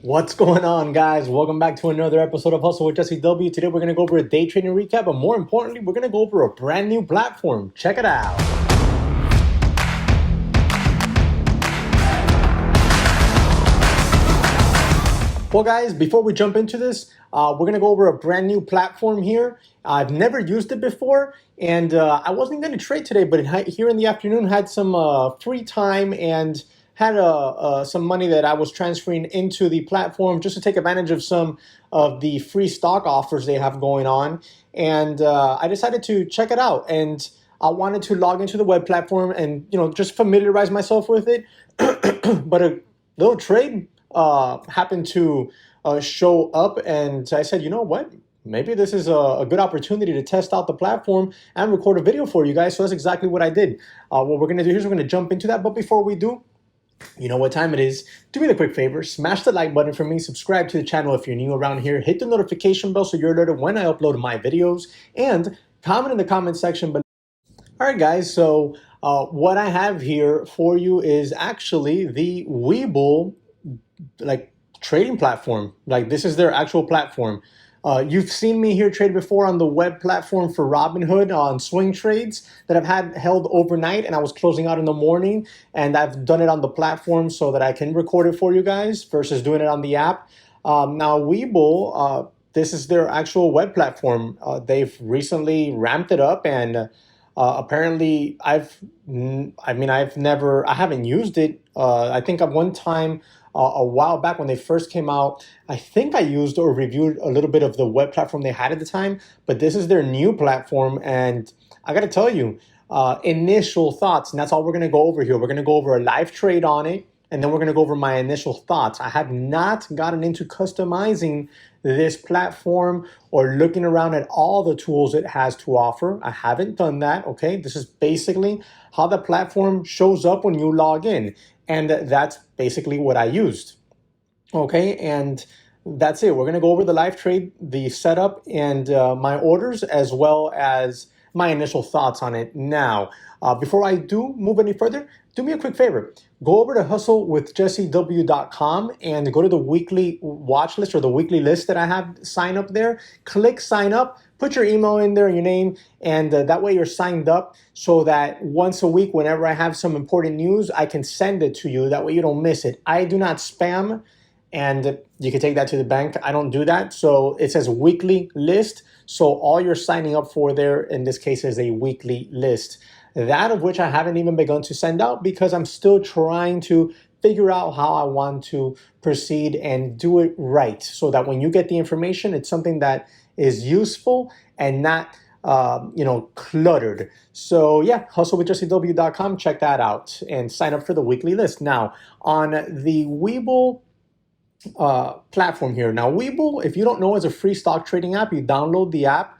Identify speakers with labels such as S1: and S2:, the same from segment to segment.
S1: What's going on, guys? Welcome back to another episode of Hustle with JesseW. Today we're going to go over a day trading recap, but more importantly, we're going to go over a brand new platform. Check it out. Well, guys, before we jump into this, we're going to go over a brand new platform here. I've never used it before, and I wasn't going to trade today, but here in the afternoon had some free time and had some money that I was transferring into the platform just to take advantage of some of the free stock offers they have going on. And I decided to check it out, and I wanted to log into the web platform and just familiarize myself with it. But a little trade happened to show up, and I said, you know what? Maybe this is a good opportunity to test out the platform and record a video for you guys. So that's exactly what I did. What we're going to do here is we're going to jump into that. But before we do, you know what time it is. Do me the quick favor, smash the like button for me, subscribe to the channel if you're new around here, hit the notification bell so you're alerted when I upload my videos, and comment in the comment section below. All right, guys, so what I have here for you is actually the Webull trading platform. This is their actual platform. You've seen me here trade before on the web platform for Robinhood on swing trades that I've had held overnight, and I was closing out in the morning, and I've done it on the platform so that I can record it for you guys versus doing it on the app. Now Webull, this is their actual web platform. They've recently ramped it up, and apparently I haven't used it. I think at one time a while back when they first came out, I think I used or reviewed a little bit of the web platform they had at the time, but this is their new platform, and I got to tell you, initial thoughts, and that's all we're going to go over here. We're going to go over a live trade on it, and then we're going to go over my initial thoughts. I have not gotten into customizing this platform or looking around at all the tools it has to offer. I haven't done that, okay? This is basically how the platform shows up when you log in. And that's basically what I used, okay? And that's it. We're going to go over the live trade, the setup, and my orders, as well as my initial thoughts on it. Now, before I do move any further, do me a quick favor. Go over to hustlewithjessew.com and go to the weekly watch list or the weekly list that I have sign up there. Click sign up. Put your email in there, your name, and that way you're signed up so that once a week, whenever I have some important news, I can send it to you. That way you don't miss it. I do not spam, and you can take that to the bank. I don't do that. So it says weekly list. So all you're signing up for there, in this case, is a weekly list. That of which I haven't even begun to send out because I'm still trying to figure out how I want to proceed and do it right so that when you get the information, it's something that is useful and not cluttered. So yeah, hustlewithjessew.com, check that out and sign up for the weekly list. Now on the Webull platform here. Now Webull, if you don't know, is a free stock trading app. You download the app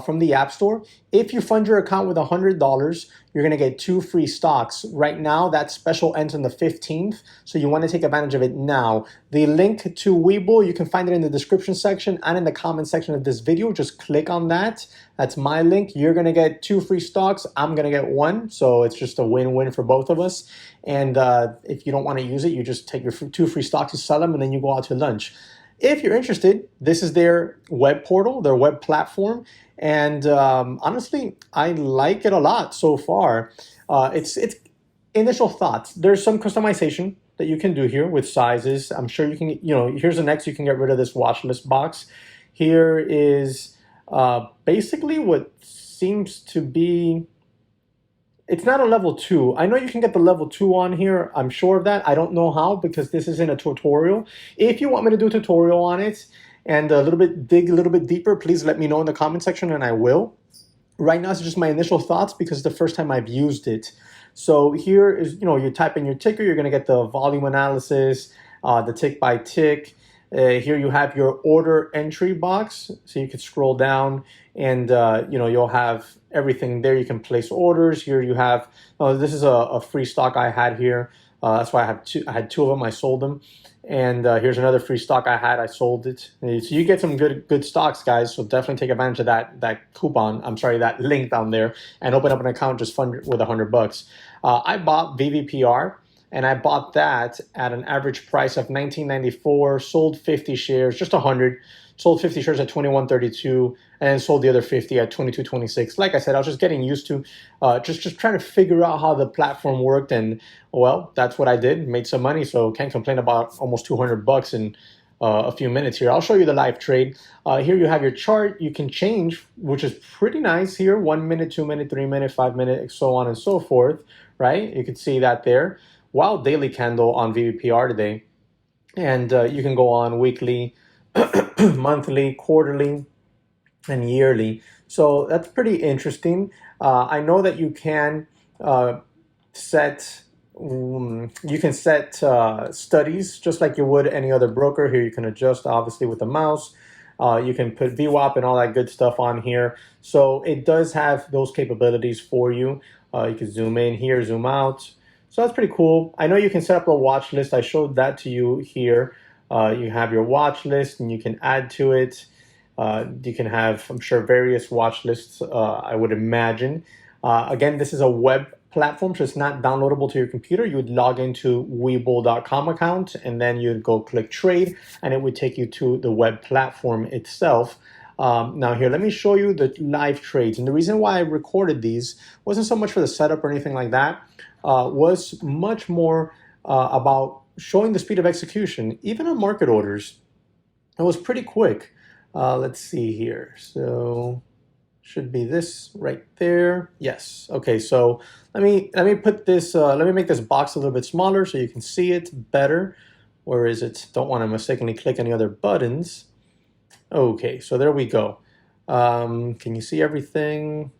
S1: from the App Store. If you fund your account with $100, you're going to get 2 free stocks. Right now, that special ends on the 15th, so you want to take advantage of it now. The link to Webull, you can find it in the description section and in the comment section of this video. Just click on that. That's my link. You're going to get 2 free stocks. I'm going to get 1, so it's just a win-win for both of us. And if you don't want to use it, you just take your 2 free stocks, you sell them, and then you go out to lunch. If you're interested, this is their web portal, their web platform, and honestly, I like it a lot so far. It's initial thoughts. There's some customization that you can do here with sizes. I'm sure you can, here's the next, you can get rid of this watch list box. Here is basically what seems to be, it's not a level 2. I know you can get the level 2 on here. I'm sure of that. I don't know how because this isn't a tutorial. If you want me to do a tutorial on it and dig a little bit deeper, please let me know in the comment section and I will. Right now, it's just my initial thoughts because it's the first time I've used it. So here is, you type in your ticker, you're going to get the volume analysis, the tick by tick. Here you have your order entry box, so you can scroll down and you'll have everything there. You can place orders. Here you have this is a free stock I had here. That's why I had 2 of them. I sold them, and here's another free stock I had. I sold it. So you get some good stocks, guys. So definitely take advantage of that coupon. I'm sorry, that link down there, and open up an account. Just fund with $100. I bought VVPR. and I bought that at an average price of $19.94, sold 50 shares, just 100, sold 50 shares at $21.32, and then sold the other 50 at $22.26. Like I said, I was just getting used to just trying to figure out how the platform worked, and well, that's what I did. Made some money, so can't complain about almost 200 bucks in a few minutes here. I'll show you the live trade. Here you have your chart. You can change, which is pretty nice here. 1 minute, 2 minute, 3 minute, 5 minute, so on and so forth, right? You can see that there. Wow, daily candle on VVPR today. And you can go on weekly, monthly, quarterly, and yearly. So that's pretty interesting. I know that you can set studies just like you would any other broker. Here you can adjust obviously with the mouse. You can put VWAP and all that good stuff on here. So it does have those capabilities for you. You can zoom in here, zoom out. So that's pretty cool. I know you can set up a watch list. I showed that to you here. You have your watch list and you can add to it. You can have, I'm sure, various watch lists, I would imagine. Again, this is a web platform, so it's not downloadable to your computer. You would log into Webull.com account, and then you'd go click trade, and it would take you to the web platform itself. Now here, let me show you the live trades. And the reason why I recorded these wasn't so much for the setup or anything like that, was much more about showing the speed of execution. Even on market orders, it was pretty quick. Let's see here. So should be this right there. Yes. Okay. So let me put this. Let me make this box a little bit smaller so you can see it better. Where is it? Don't want to mistakenly click any other buttons. Okay. So there we go. Can you see everything?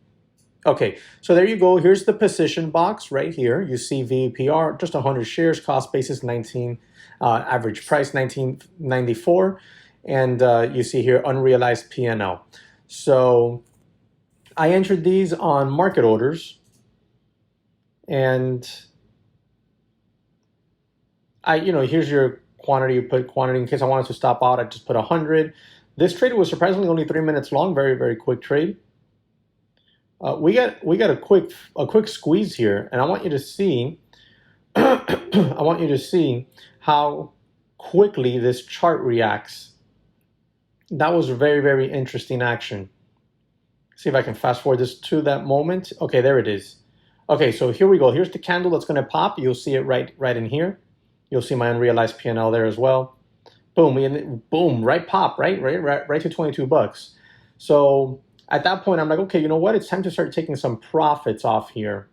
S1: Okay, so there you go. Here's the position box right here. You see VVPR, just 100 shares, cost basis 19, average price 19.94, and you see here unrealized P&L. So I entered these on market orders, and here's your quantity. You put quantity in case I wanted to stop out. I just put 100. This trade was surprisingly only 3 minutes long. Very, very quick trade. We got a quick squeeze here, and I want you to see I want you to see how quickly this chart reacts. That was a very, very interesting action. See if I can fast forward this to that moment. Okay, there it is. Okay, so here we go. Here's the candle that's going to pop. You'll see it right in here. You'll see my unrealized P&L there as well. Boom, boom, right pop, right to 22 bucks. So at that point, I'm like, okay, you know what? It's time to start taking some profits off here.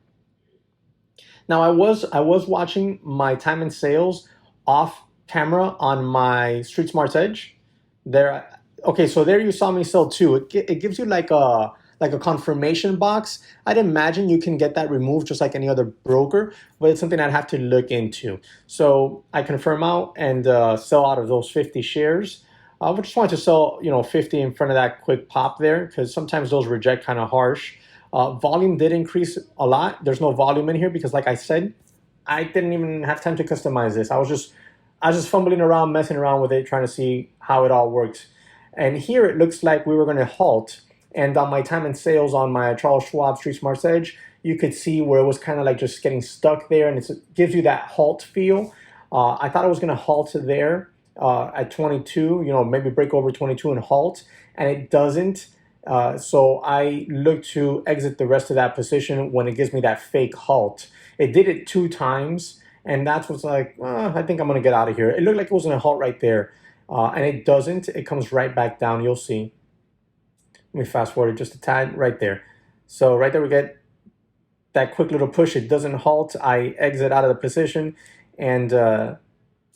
S1: Now, I was watching my time and sales off camera on my Street Smarts Edge. There, okay, so there you saw me sell too. It gives you like a confirmation box. I'd imagine you can get that removed just like any other broker, but it's something I'd have to look into. So I confirm out and sell out of those 50 shares. I just wanted to sell, 50 in front of that quick pop there because sometimes those reject kind of harsh. Volume did increase a lot. There's no volume in here because, like I said, I didn't even have time to customize this. I was just fumbling around, messing around with it, trying to see how it all worked. And here it looks like we were going to halt. And on my time and sales on my Charles Schwab Street Smarts Edge, you could see where it was kind of like just getting stuck there, and it gives you that halt feel. I thought it was going to halt there at 22, maybe break over 22 and halt, and it doesn't. So I look to exit the rest of that position when it gives me that fake halt. It did it 2 times, and that's what's like, I think I'm going to get out of here. It looked like it was going to halt right there, and it doesn't. It comes right back down. You'll see. Let me fast forward just a tad right there. So right there we get that quick little push. It doesn't halt. I exit out of the position, and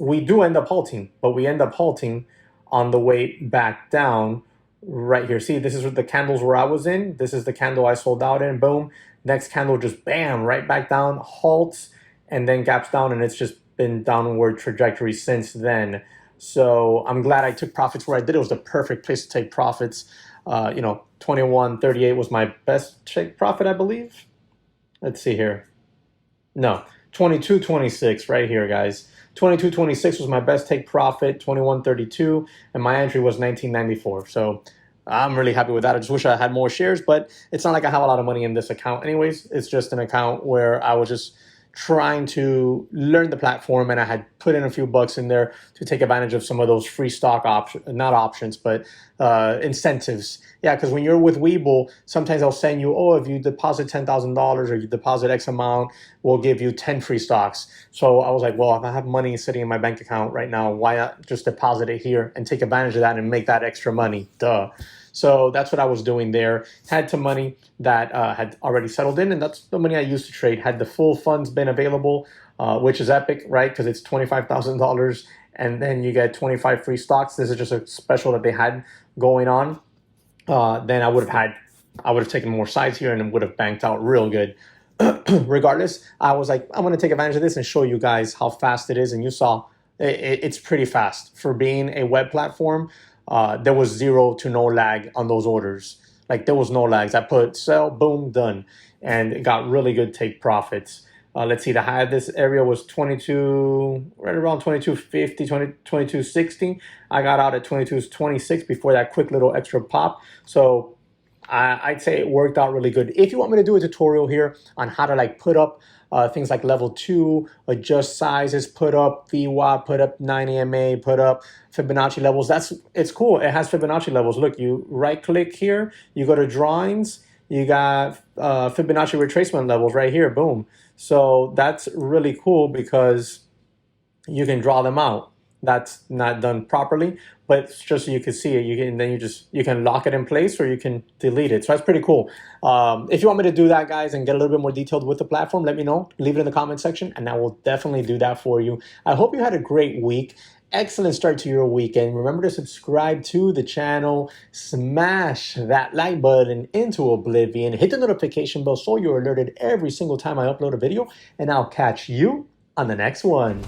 S1: we do end up halting, but we end up halting on the way back down right here. See, this is the candles where I was in. This is the candle I sold out in. Boom. Next candle just bam, right back down, halts, and then gaps down, and it's just been downward trajectory since then. So I'm glad I took profits where I did. It was the perfect place to take profits. 21.38 was my best take profit, I believe. Let's see here. No, 22.26 right here, guys. 22.26 was my best take profit, 21.32, and my entry was 19.94. So I'm really happy with that. I just wish I had more shares, but it's not like I have a lot of money in this account anyways. It's just an account where I was just, trying to learn the platform, and I had put in a few bucks in there to take advantage of some of those free stock options, not options, but incentives. Yeah, because when you're with Webull, sometimes they'll send you, oh, if you deposit $10,000 or you deposit X amount, we'll give you 10 free stocks. So I was like, well, if I have money sitting in my bank account right now, why not just deposit it here and take advantage of that and make that extra money? Duh. So that's what I was doing there. Had some money that had already settled in, and that's the money I used to trade. Had the full funds been available, which is epic, right? Because it's $25,000, and then you get 25 free stocks. This is just a special that they had going on. Then I would have taken more sides here and would have banked out real good. Regardless, I was like, I'm going to take advantage of this and show you guys how fast it is. And you saw it's pretty fast for being a web platform. There was 0 to no lag on those orders. Like there was no lags. I put sell, boom, done, and it got really good take profits. Let's see, the high of this area was 22, right around 22.50, 22.60. I got out at 22.26 before that quick little extra pop. So I'd say it worked out really good. If you want me to do a tutorial here on how to like put up things like level 2, adjust sizes, put up VWAP, put up 9 EMA, put up Fibonacci levels, it's cool. It has Fibonacci levels. Look, you right click here, you go to drawings, you got Fibonacci retracement levels right here, boom. So that's really cool because you can draw them out. That's not done properly, but it's just so you can see it. You can lock it in place or you can delete it. So that's pretty cool. If you want me to do that, guys, and get a little bit more detailed with the platform, let me know. Leave it in the comment section, and I will definitely do that for you. I hope you had a great week. Excellent start to your weekend. Remember to subscribe to the channel, smash that like button into oblivion, hit the notification bell so you're alerted every single time I upload a video, and I'll catch you on the next one.